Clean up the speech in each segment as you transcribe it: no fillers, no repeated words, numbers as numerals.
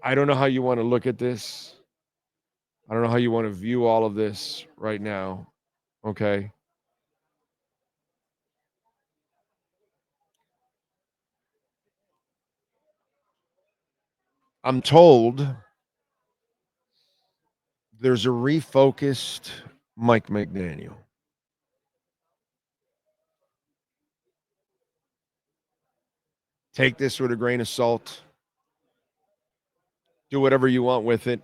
I don't know how you want to look at this. I don't know how you want to view all of this right now. Okay. I'm told there's a refocused Mike McDaniel. Take this with a grain of salt. Do whatever you want with it.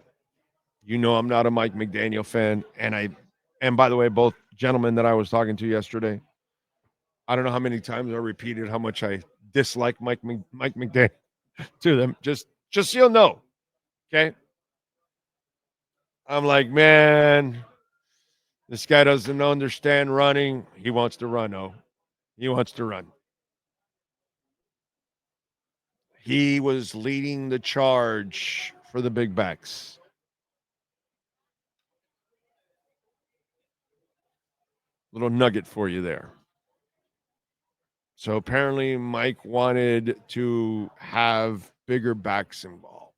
You know I'm not a Mike McDaniel fan, and by the way, both gentlemen that I was talking to yesterday, I don't know how many times I repeated how much I dislike Mike McDaniel to them. Just so you'll know, okay? I'm like, man, this guy doesn't understand running. He wants to run. Oh, he wants to run. He was leading the charge for the big backs. Little nugget for you there. So apparently, Mike wanted to have bigger backs involved.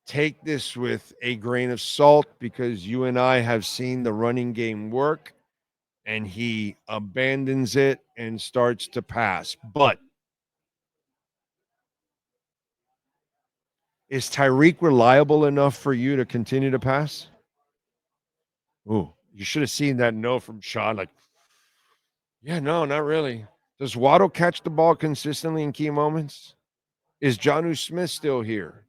Take this with a grain of salt because you and I have seen the running game work and he abandons it and starts to pass. But is Tyreek reliable enough for you to continue to pass? Ooh, you should have seen that no from Sean. Like, yeah, no, not really. Does Waddle catch the ball consistently in key moments? Is Jonnu Smith still here?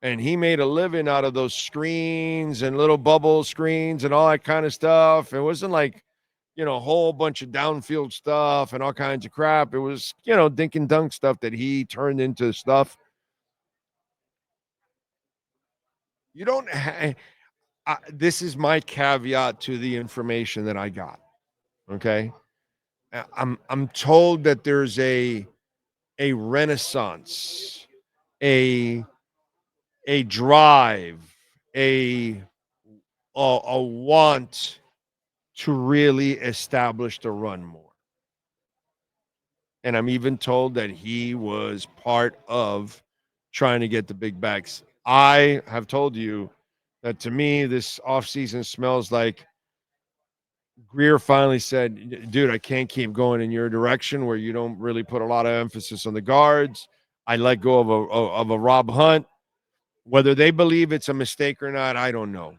And he made a living out of those screens and little bubble screens and all that kind of stuff. It wasn't like, a whole bunch of downfield stuff and all kinds of crap. It was, dink and dunk stuff that he turned into stuff. You don't have, this is my caveat to the information that I got. Okay. I'm told that there's a renaissance, a drive, a a want to really establish the run more. And I'm even told that he was part of trying to get the big backs. I have told you that to me, this offseason smells like Greer finally said, dude, I can't keep going in your direction where you don't really put a lot of emphasis on the guards. I let go of a Rob Hunt. Whether they believe it's a mistake or not, I don't know.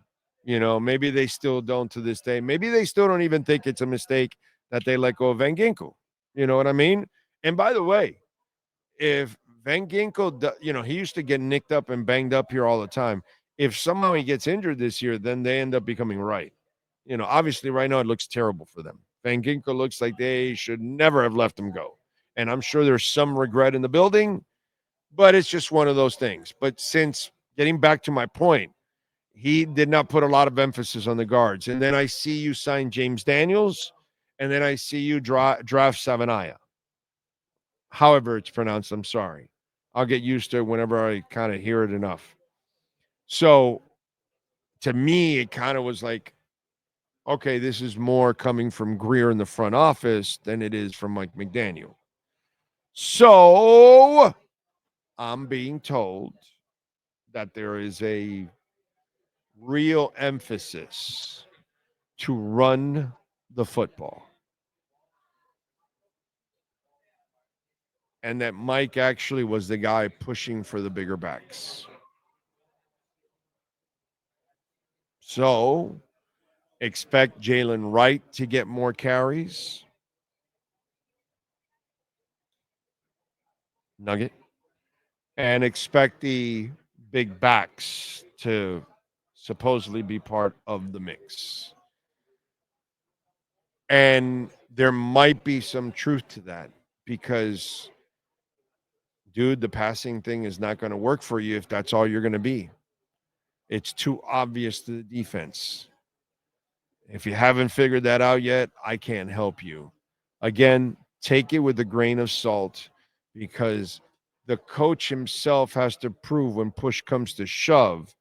Maybe they still don't to this day. Maybe they still don't even think it's a mistake that they let go of Van Ginkel. You know what I mean? And by the way, if Van Ginkel, he used to get nicked up and banged up here all the time. If somehow he gets injured this year, then they end up becoming right. Obviously right now it looks terrible for them. Van Ginkel looks like they should never have let him go. And I'm sure there's some regret in the building, but it's just one of those things. But since getting back to my point, he did not put a lot of emphasis on the guards. And then I see you sign James Daniels, and then I see you draft Savanaya. However it's pronounced, I'm sorry. I'll get used to it whenever I kind of hear it enough. So to me, it kind of was like, okay, this is more coming from Greer in the front office than it is from Mike McDaniel. So I'm being told that there is a real emphasis to run the football. And that Mike actually was the guy pushing for the bigger backs. So expect Jalen Wright to get more carries. Nugget. And expect the big backs to supposedly be part of the mix. And there might be some truth to that because, dude, the passing thing is not going to work for you if that's all you're going to be. It's too obvious to the defense. If you haven't figured that out yet, I can't help you. Again, take it with a grain of salt because the coach himself has to prove when push comes to shove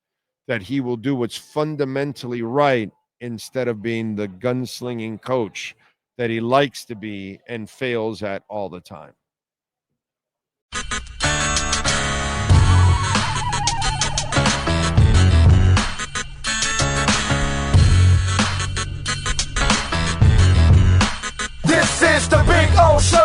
that he will do what's fundamentally right instead of being the gunslinging coach that he likes to be and fails at all the time. Since the big old show.